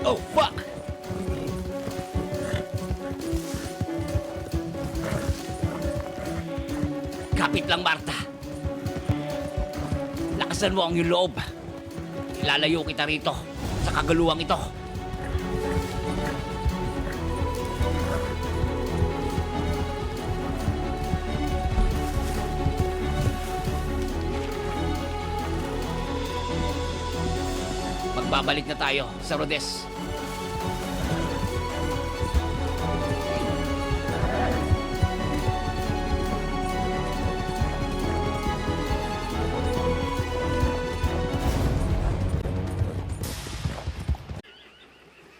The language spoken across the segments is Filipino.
Oh, fuck! Kapit lang, Marta. Lakasan mo ang iyong loob. Ilalayo kita rito sa kagaluwang ito. Magbabalik na tayo sa Rhodes.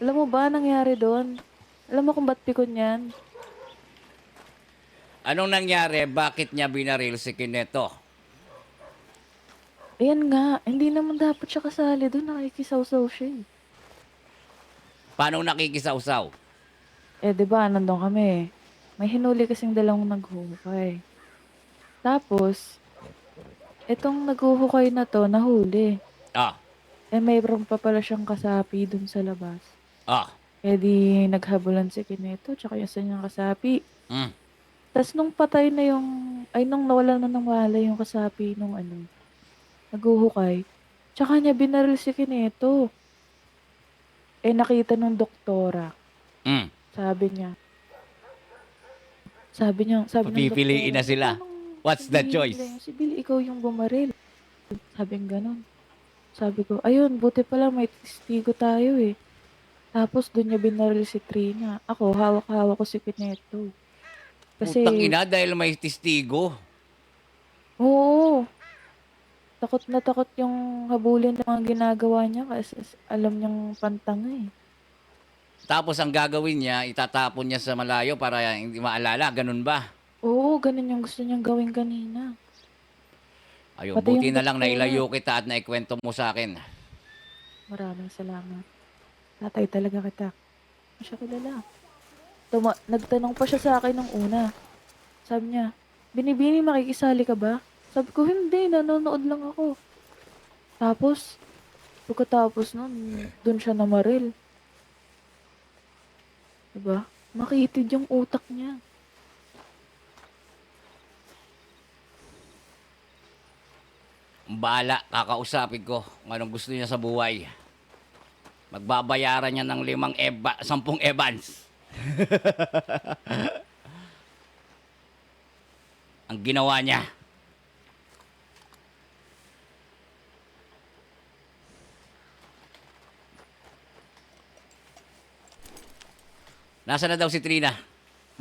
Alam mo ba nangyari doon? Alam mo kung ba't pikon yan? Anong nangyari? Bakit niya binaril si Kineto? Ayan nga, hindi naman dapat siya kasali doon. Nakikisaw-saw siya eh. Paano nakikisaw-saw? Eh, di ba, nandun kami. May hinuli kasing dalawang naghuhukay. Tapos, itong naghuhukay na to, nahuli. Ah, Eh, mayroon pa pala siyang kasapi dun sa labas. ah, Eh, di naghabulan si Kineto, tsaka yung isa niyang kasapi. mm. Tapos nung patay na yung, ay nung nawala na ng malay yung kasapi nung ano, naghuhukay. Tsaka niya binaril si Kineto. Eh, nakita nung doktora. Mm. Sabi ng Papipiliin doktora, na sila. "Anong What's the sabihin choice?" nila yun? Si Bill, ikaw yung bumaril. Sabing ganon. Sabi ko, ayun, buti pala may testigo tayo eh. Tapos doon niya binaril si Trina. Ako, hawak-hawak ko si Kineto. Putang Kasi, ina dahil may testigo. oo, takot na takot yung habulin ng mga ginagawa niya kasi alam niyang pantanga eh. Tapos ang gagawin niya, itatapon niya sa malayo para hindi maalala. Ganun ba? Oo, ganun yung gusto niyang gawin kanina. Ayun, Pati buti yung na lang na doktora. ilayo kita at naikwento mo sa akin. Maraming salamat. Tatay talaga kita. Hindi siya kilala. Nagtanong pa siya sa akin nung una. Sabi niya, Binibini, makikisali ka ba? Sabi ko, hindi, nanonood lang ako. Tapos, pagkatapos nun, dun siya namaril. Diba? Makitid yung utak niya. Bahala, kakausapin ko kung anong gusto niya sa buhay. Magbabayaran niya ng 10 Evans. Ang ginawa niya. Nasaan na daw si Trina?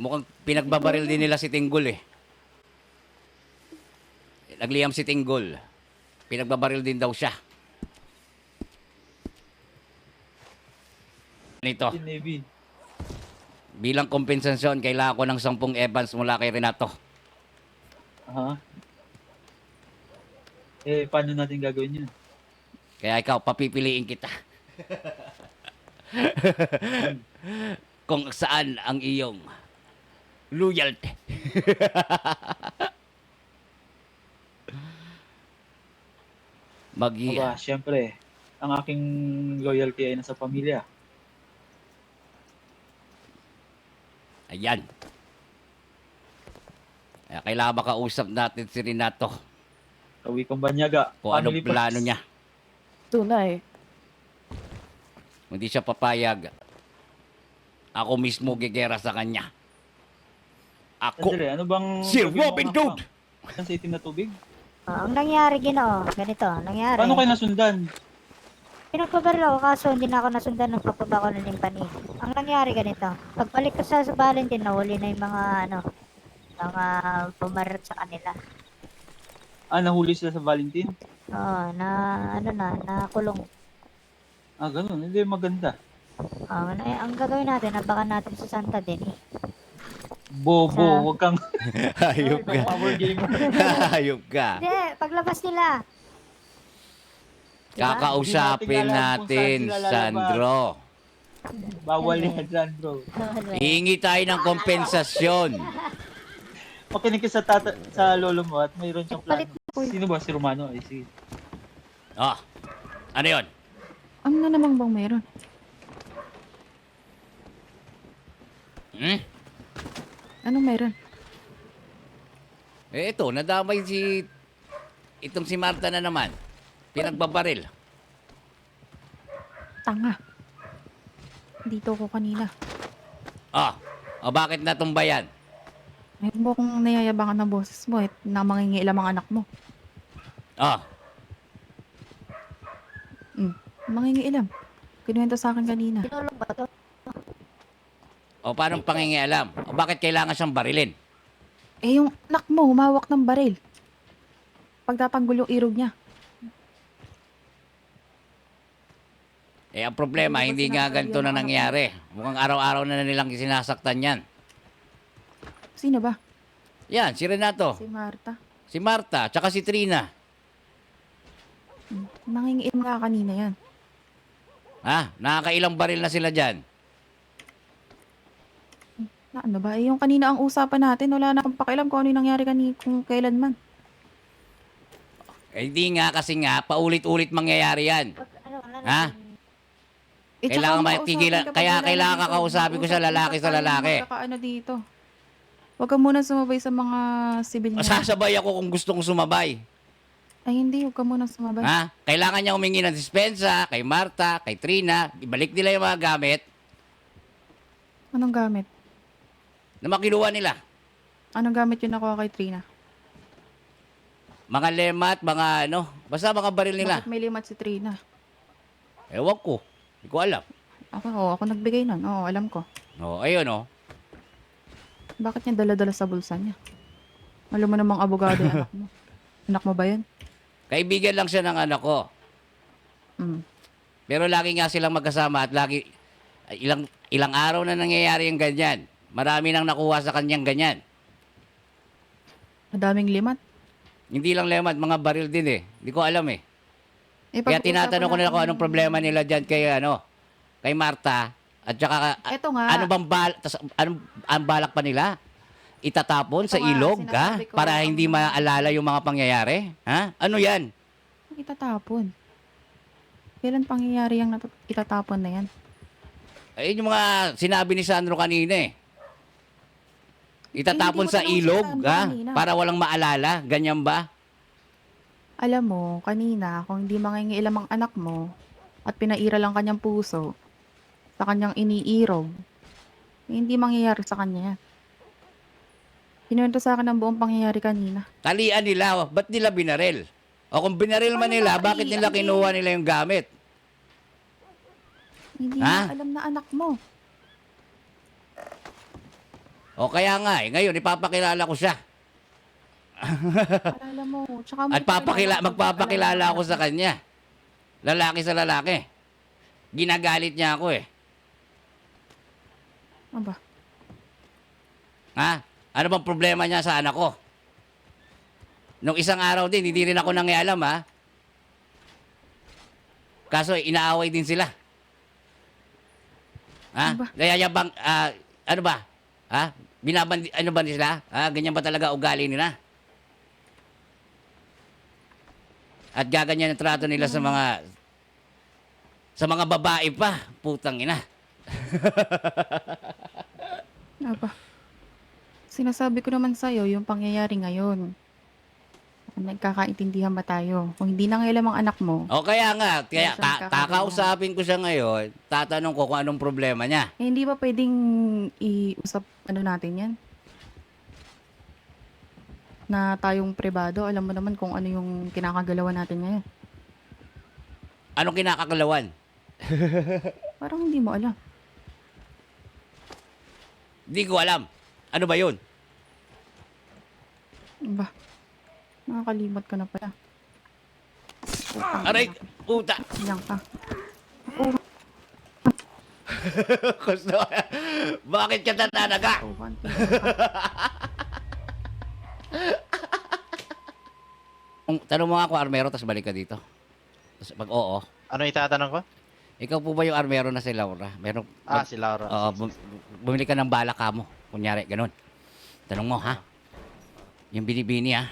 Mukhang pinagbabaril din nila si Tinggol eh. Nagliyam si Tinggol. Pinagbabaril din daw siya. Nito, In Navy. bilang kompensasyon, kailangan ko ng 10 Evans mula kay Renato. Aha. Eh, paano natin gagawin yun? Kaya ikaw, papipiliin kita. Kung saan ang iyong loyalty. Aba, syempre, ang aking loyalty ay nasa pamilya. Ayan. Kaya kailangan makausap natin si Renato Kawi kong banyaga. kung anong Family plano first. niya. Tunay. Kung hindi siya papayag, ako mismo gigera sa kanya. Ako, Sandali, ano bang Sir gagawin mo, Robin anak? Hood! Saan sa itim na tubig? Ang nangyari, Ginoo, ganito, nangyari. Paano kayo nasundan? Pinagpabaril ako kaso hindi na ako nasundan ng pagpaba ko ng limpani. Ang nangyari ganito, pagbalik ko sa Valentin, nahuli na yung mga bumaril sa kanila. Ah, nahuli sila sa Valentin? Oo, nakulong. Ah, ganun. Hindi maganda. Ang gagawin natin, abakan natin sa Santa din eh. Bobo, Sa- huwag kang Hayop ka. power gamer. Hayop ka. Hindi, paglabas nila. Diba? Kakausapin Hindi natin alam kung natin, saan sila lalabas. Sandro. Bawal yan dyan, bro. Hihingi tayo ng kompensasyon. Makinig ka sa lolo mo at mayroon siyang Palit plano. Sino ba? Si Romano? Ay, sige. Oh, ano yun? Ano na namang bang meron? Hmm? Anong meron? Eh, ito, nadamay itong si Marta na naman. Pinagbabaril. Tanga. Dito ko kanina. Ah, o bakit natumba yan? Meron mo kung nayayabangan ng boses mo na mangingialam ang anak mo. Ah, Mangingialam. Kinuwento sa akin kanina. Tinulong ba to? o paano pangingialam? O bakit kailangan siyang barilin? Eh, yung anak mo, humawak ng baril. Pagtatanggol yung irog niya. Eh, ang problema, Hindi ko hindi nga sinasabi ganito yan na ng anak nangyari. Mukhang araw-araw na nilang sinasaktan yan. Sino ba? Yan, si Renato, Si Marta. si Marta, tsaka si Trina. Nangingialam nga kanina yan. Ha? Nakakailang baril na sila dyan. Na ano ba? Eh, yung kanina ang usapan natin, wala na akong pakialam kung ano yung nangyari kung kailanman. Eh, hindi nga kasi nga, paulit-ulit mangyayari yan. Ano, Ha? Eh, tsaka Kailangan kung matigilan- kausapin ka pa kaya wala kailangan dito. kakausapin ko siya lalaki sa Usap-usap lalaki. tayo, magkakaano dito. Huwag ka muna sumabay sa mga sibil niya. Sasabay ako kung gusto kong sumabay. Ay, hindi. Huwag ka muna sumabay. Ha? Kailangan niya humingi ng dispensa kay Marta, kay Trina. Ibalik nila yung mga gamit Anong gamit? na makiluwa nila. Anong gamit yung nakuha kay Trina? Mga lemat, mga ano. Basta mga baril nila. Bakit may limat si Trina? Ewan ko. Hindi ko alam. Ako nagbigay nun. Oo, alam ko. O, ayun o. Bakit niya dala-dala sa bulsa niya? Alam mo namang abogado yung anak mo. Anak mo ba yun? Kaibigan lang siya ng anak ko. Mm. Pero lagi nga silang magkasama at lagi, ilang araw na nangyayari yung ganyan. Marami nang nakuha sa kanyang ganyan. Madaming limat. Hindi lang lemat, mga baril din eh. Hindi ko alam eh. Eh, Kaya pag-uusapan tinatanong ko nila natin kung anong yung- problema nila dyan kay Marta. At saka, Eto nga. ano bang anong ang balak pa nila? Itatapon sa Ito nga, ilog, sinasabi ko, Para hindi ang- maalala yung mga pangyayari? Ha? Ano yan? Itatapon. Kailan pangyayari yung itatapon na yan? Ayun yung mga sinabi ni Sandro kanina eh. Itatapon hindi ko sa tinanong si ilog, Sandro kanina. Para walang maalala. Ganyan ba? Alam mo, kanina, kung hindi mangingialam ang anak mo at pinaira lang kanyang puso sa kanyang iniirog, eh, hindi mangyayari sa kanya yan. Kinuwento sa akin ang buong pangyayari kanina. Talian nila, ba't nila binaril? O kung binaril man Paano nila, ba bakit nila talian? kinuha nila yung gamit? Hindi Ha? na alam na anak mo. O kaya nga ngayon ipapakilala ko siya. Para alam mo. Tsaka mo At magpapakilala ako sa kanya. Lalaki sa lalaki. Ginagalit niya ako eh. Aba, Ha? Ano bang problema niya sa anak ko? Nung isang araw din, hindi rin ako nangialam ha. Kaso inaaway din sila. Ha? Ano ba? Nayayabang, ano ba? Ha? Ano ba nila? Ha? Ganyan ba talaga ugali nila? At gaganyan ang trato nila sa mga babae pa. Putang ina. aba. Sinasabi ko naman sa'yo yung pangyayari ngayon. Nagkakaintindihan ba tayo? Kung hindi nangialam ang anak mo, O kaya nga, Yes, ang kakausapin ko siya ngayon, tatanong ko kung anong problema niya. eh, hindi ba pwedeng iusap natin yan? Na tayong pribado, alam mo naman kung ano yung kinakagalawan natin ngayon. Anong kinakakalawan? Parang hindi mo alam. Hindi ko alam. Ano ba yun? Ba? Nakakalimot ka na pala. Putang Aray, ina. puta. Diyan ka. Gusto. Bakit ka tatanaga? Tuwan. Tanong mo nga ako, armero, tapos balik ka dito. Tapos pag oo, Ano itatanong ko? ikaw po ba yung armero na si Laura? Meron, Si Laura. oo, bumili ka ng balak ka mo. Kunyari, ganun. Tanong mo, ha? Yung binibini, ha?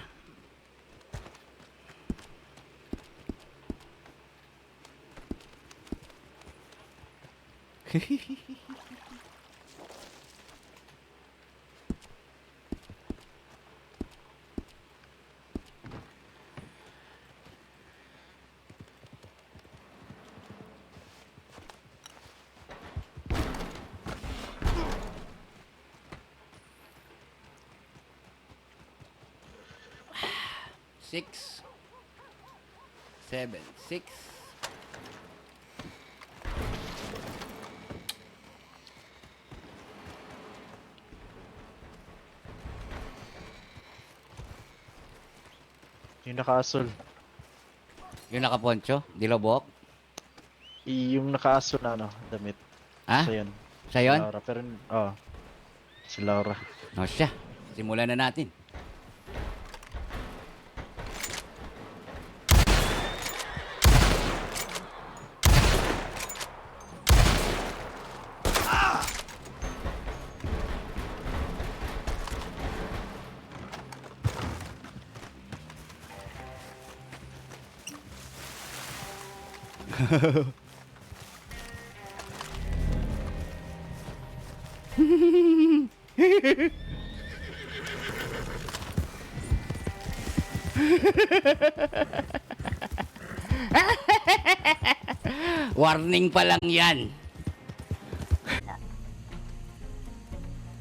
6, 7, 6. Yung naka-asol. Yung nakaponcho, dilobok. Yung naka-asol na ano, damit. Ha? So yun. Siya yun? Laura. Pero, si Laura. O siya. Simulan na natin. Warning pa lang yan.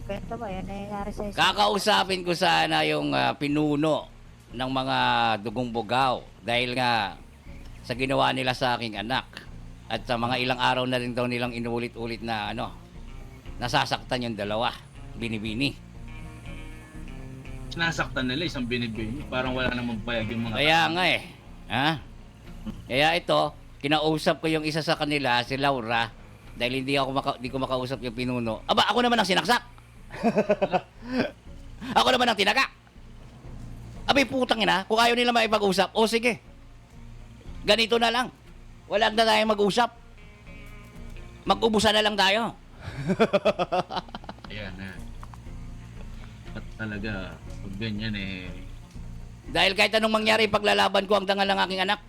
Kwento mo, yun na nangyari sa'yo. Kakausapin ko sana yung pinuno ng mga dugong bugaw dahil nga sa ginawa nila sa aking anak at sa mga ilang araw na rin daw nilang inuulit-ulit na nasasaktan yung dalawa, binibini. Sinasaktan nila isang binibini. Parang wala namang payag yung mga Kaya nga eh. Ha? Kaya ito, kinausap ko yung isa sa kanila, si Laura, dahil hindi ko makausap yung pinuno. Aba, ako naman ang sinaksak. Ako naman ang tinaga. Abay, putang ina, kung ayaw nila maipag-usap, o sige. Ganito na lang. Wala na tayong mag-usap. Mag-ubusan na lang tayo. Ayan na. At talaga, pag ganyan eh, Dahil kahit anong mangyari, paglalaban ko ang dangal ng aking anak,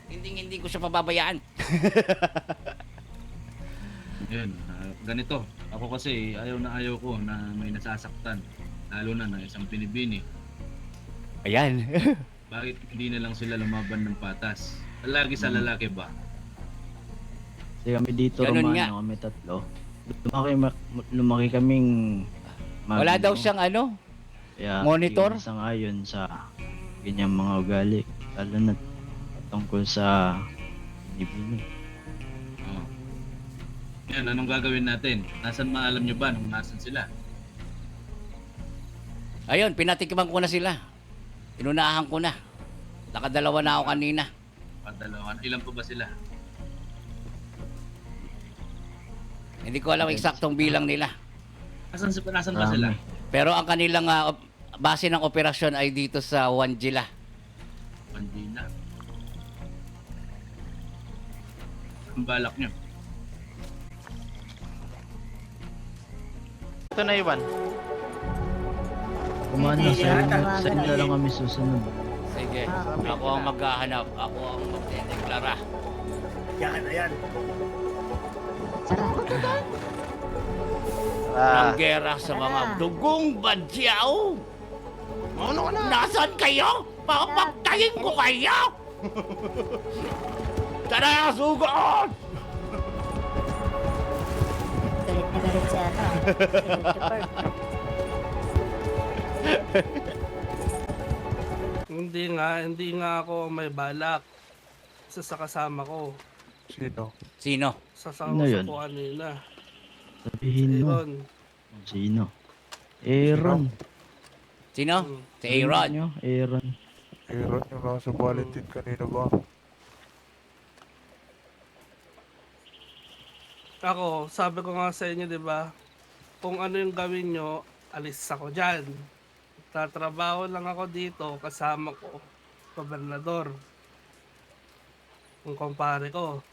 hindi ko siya pababayaan. yun, ganito. Ako kasi ayaw ko na may nasasaktan. Lalo na isang binibini. Ayan. Bakit hindi na lang sila lumaban ng patas? Lagi sa lalaki ba? Kasi kami dito, Ganun nga. Romano, kami tatlo. Lumaki kaming Wala daw siyang kaya monitor? Sang-ayon sa ganyang mga ugali. Lalo na tungkol sa binibini. Oo. Yan, anong gagawin natin? Nasaan maalam nyo ba nung nasan sila? Ayun, pinatikiman ko na sila. Inunahan ko na. Nakadalawa na ako kanina. Padalawan. Ilan pa ba sila? Hindi ko alam eksaktong bilang nila. Nasaan ba sila? Pero ang kanilang base ng operasyon ay dito sa Wanjila. Mandina. Ang balak nyo. Ito na Iwan. Romano, sa inyo na lang kami susunod. Sige, ako ang maghahanap. Ako ang magdedeklara. Ng gera sa mga dugong badyaw. Ano ka na? Nasaan kayo? Papagtayin ko kayo! Tara, sugod! Galit na galit si ano. Si Lucifer. Hindi nga ako may balak. Isa sa kasama ko. Sino? Sino Sasama sa yun? po kanina. Sabihin mo. Aaron. Sino? Aaron. Sino? Si Aaron. Nyo? Aaron. Aaron, yung nasa Valentine kanina ba? Ako, sabi ko nga sa inyo, di ba? Kung ano yung gawin nyo, alis ako dyan. Tatrabaho lang ako dito, kasama ko, gobernador. Ang kumpare ko.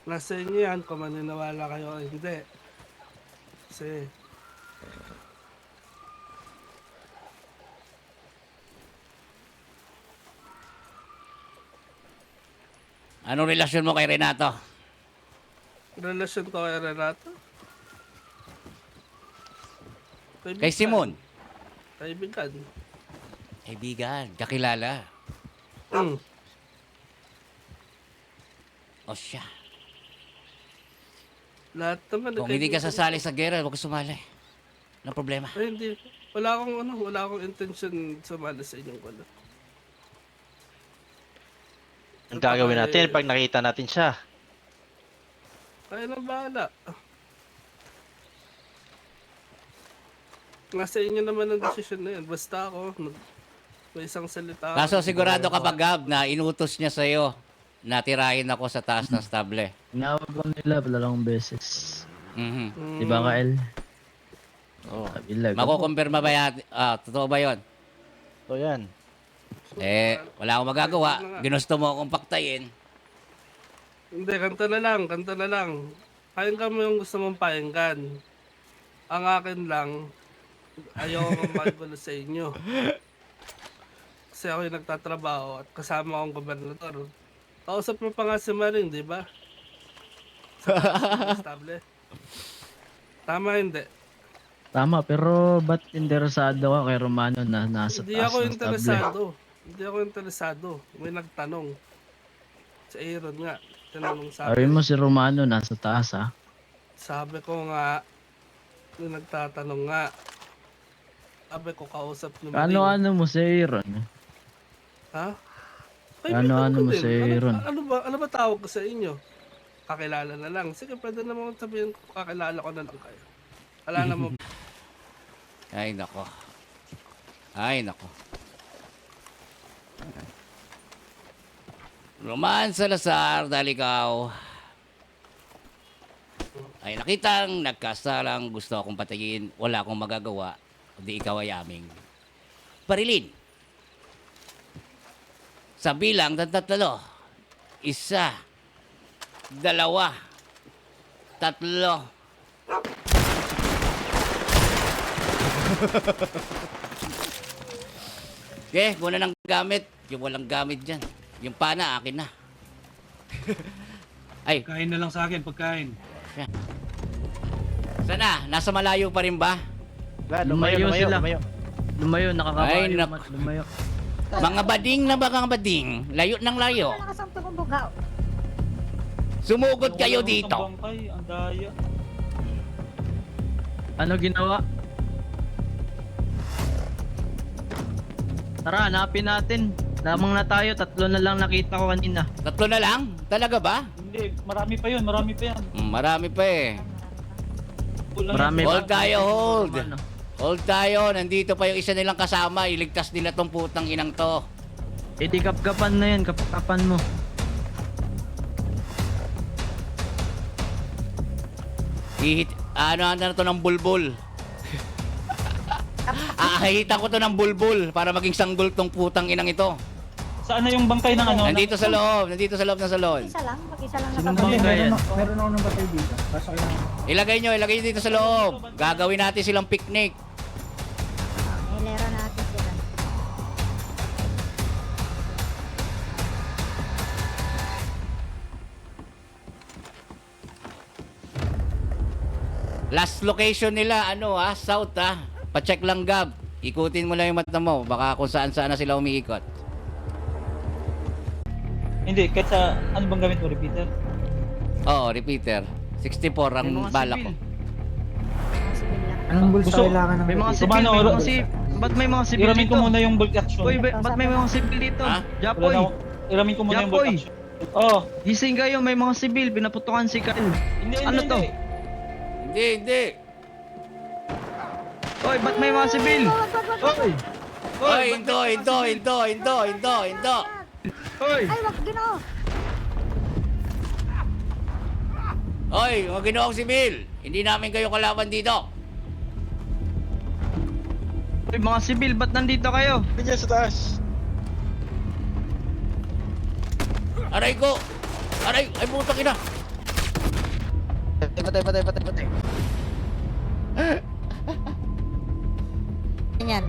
Nasa inyo yan kung maniniwala kayo o hindi. Kasi, Anong relasyon mo kay Renato? relasyon ko kay Renato. Kay Simon? Kaibigan. Kaibigan, kakilala. Mm. O siya. Lahat naman. Kung hindi ka sasali sa gera, huwag ka sumali. Ano problema? Ay, hindi. Wala akong intention sumali sa inyong wala. Ang gagawin natin pag nakita natin siya. Kaya na bahala. Nasa inyo naman ang desisyon na yan. Basta ako, may isang salita. Kaso sigurado ka ba, Gab, na inutos niya sa'yo na tirahin ako sa taas ng stable? Inawag ko nila 2 beses. Mhm. Mm, Di ba, Kael? Oo. Sabi nila, Makukumpirma ba yan? Totoo ba yon? So yan. Wala akong magagawa. Ginusto mo akong paktayin. Hindi, kanta na lang. Pakinggan mo yung gusto mong pakinggan. Ang akin lang, ayaw ko magulo sa inyo. Kasi ako yung nagtatrabaho at kasama akong gobernador. Kausap mo pa nga si Maring, di ba? Sa stable. Tama hindi? Tama, pero ba't interesado ka kay Romano na nasa Hindi taas ako ng stable? interesado. Hindi ako interesado. May nagtanong. Sa Aaron nga. Tinanong sa Sabi akin. mo si Romano nasa taas, ha? Sabi ko nga, yung nagtatanong nga. Sabi ko kausap ni Maring. Ano mo si Aaron? Ha? Ano mo si Aaron? Ano ba tawag ko sa inyo? Kakilala na lang. Sige, pwede naman sabihin ko kakilala ko na lang kayo. Alala mo. Ay, nako. Ay, nako. Roman Salazar, dahil ikaw ay nakitang nagkasalang gusto akong patayin, wala akong magagawa, di ikaw ay aming parilin. Sa bilang ng 3, 1, 2, 3. Okay, muna ng gamit. Yung walang gamit dyan. Yung pana, akin na. Ay, Pagkain na lang sa akin, pagkain. sana? Nasa malayo pa rin ba? Lumayo sila. Lumayo, Ay, nakakabayo. nak- Lumayo. Mga bading na mga bading. Layo ng layo. Malakas ang tukong bugaw. Sumugod kayo dito. Bangkay, ang daya. Ano ginawa? Tara, hanapin natin. Lamang na tayo, 3 na lang nakita ko kanina. 3 na lang? Talaga ba? Hindi, marami pa yun. Marami pa eh. Marami Hold tayo, hold. Ano? Hold tayo. Nandito pa yung isa nilang kasama. Iligtas nila tong putang inang to. Eh di kapkapan na yan, kapkapan mo. Ano na to ng bulbul. Ahihitan ko to ng bulbul para maging sanggol tong putang inang ito. Saan na yung bangkay ng ano? Nandito sa loob ng salon. Isa lang, mag-isa lang Sinong nakabalik. bangka yan? Ilagay nyo dito sa loob. Gagawin natin silang picnic. Hilera natin sila. Last location nila, south Pa-check lang, Gab. Ikutin mo lang yung mata mo. Baka kung saan-saan na sila umiikot. Hindi, kahit sa ano bang gamit mo, repeater? Oo, repeater. 64 ang May mga bala sibil. ko. Sibil lang. Anong bulsa Gusto- kailangan ng May mga sibil, Kumano, may mga ro- sibil. Ba't may mga sibil Iramin ko dito? muna yung bulk action. Uy, ba't may mga sibil dito? Ha? Wala Japoy, na ako- Iramin ko muna yung bulk Japoy. action. Oh, gising kayo, may mga sibil, pinaputukan si Kyle. hindi, Ano to? Hindi. Oy, ba't may mga sibil? Oy! Hoy, hinto. Oy! Ay, wag ginoo. Hoy, mga ginoong sibil. Hindi namin kayo kalaban dito. Oy, mga sibil, ba't nandito kayo? Nandiyan sa taas. Aray ko. Ay putang ina. Patay. Ganyan.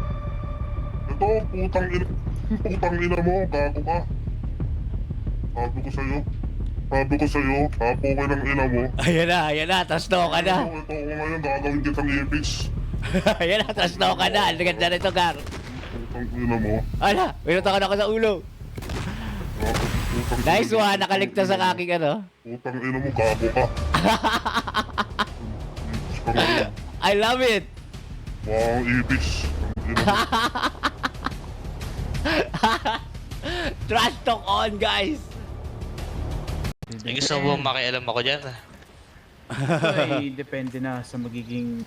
Ito, putang ina mo, gago ka. Sabi ko sa'yo, tapo ka ng ina mo. Ayan na. Tasno ka na. Ito ko ngayon, gagawin kitang ibis. Ayan na, tasno ka na. Ang ganda nito, Gar. Putang ina mo. Ala, pinutokan ako sa ulo. Nice one, nakaligtas ang aking Putang ina mo, gago ka. Ibis ka ngayon. I love it. Mukhang ibis. Ang ina mo. Trash talk on, guys! Gusto mo makialam ako dyan? Ito ay depende na sa magiging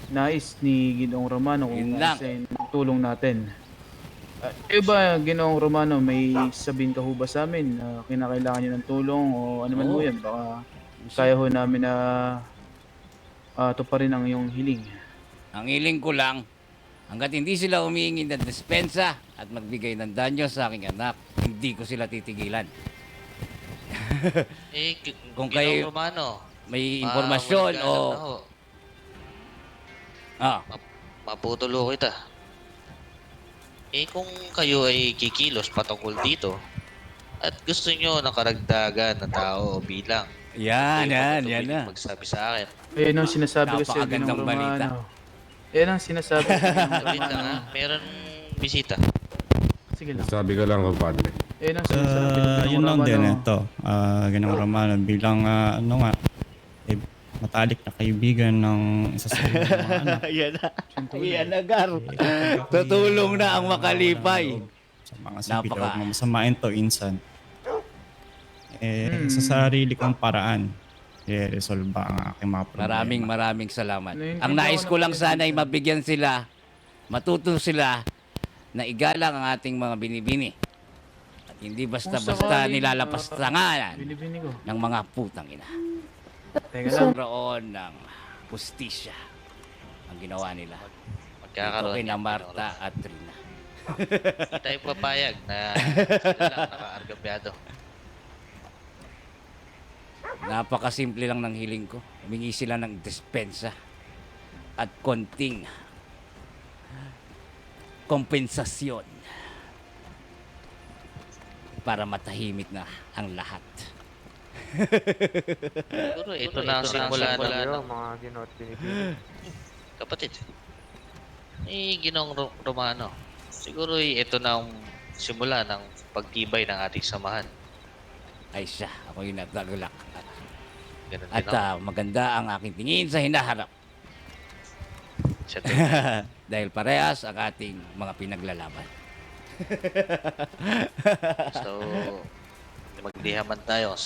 nais ni Ginoong Romano kung Yun lang. nais ay tulong natin. Ba, Ginoong Romano, may sabihin ka ho ba sa amin na kinakailangan niyo ng tulong o ano man ho Oo. yan? Baka kaya ho namin na tuparin ang iyong hiling. Ang hiling ko lang, hanggat hindi sila humihingi ng dispensa at magbigay ng danyo sa aking anak, hindi ko sila titigilan. Kung kayo Romano, may impormasyon o... Ah, maputulo kita. Kung kayo ay kikilos patungkol dito, at gusto nyo ng karagdagan na tao o bilang, yan kayo na. magsabi sa akin. Ayun ang sinasabi ko sa iyo, Napakagandang Ginoong balita. Romano. Yan ang sinasabi ko sa Ginoong Wait lang Romano. ha, meron bisita. Sige lang. Sabi ka lang, compadre. Yan ang sinasabi ko, Ginoong Yun lang din Romano. ito. Ginoong Romano bilang matalik na kaibigan ng isa sa mga anak. Yan na. Siyempre, Yan na, Gar. Tutulong na ang makalipay. Sa mga sabi Napaka- daw, huwag mo masamain to insan. Sa sarili kong paraan, resolve ang aking mga problema. Maraming salamat. Naiintindihan Ang nais ko ko lang naman sana ay yun. mabigyan sila, matuto sila na igalang ang ating mga binibini. At hindi basta-basta Kung sakaling, nilalapastangan Binibini ko. ng mga putang ina. Teka lang. Roon ng pustisya ang ginawa nila. Magkakaroon Ito kina yan, Marta at Trina. Hindi tayo papayag na sila lang nakaargabyado. Napakasimple lang ng hiling ko. Humingi sila ng dispensa at konting kompensasyon para matahimik na ang lahat. Siguro ito na ang simula ng mga ginot binibini. kapatid. Ginoong Romano. Siguro ito na ang simula ng pagtibay ng ating samahan. Ay siya, ako yung nagdagulak. Ganun At din ako. maganda ang aking tingin sa hinaharap. Siya din. Dahil parehas ang ating mga pinaglalaban. So, magdihaman tayo sa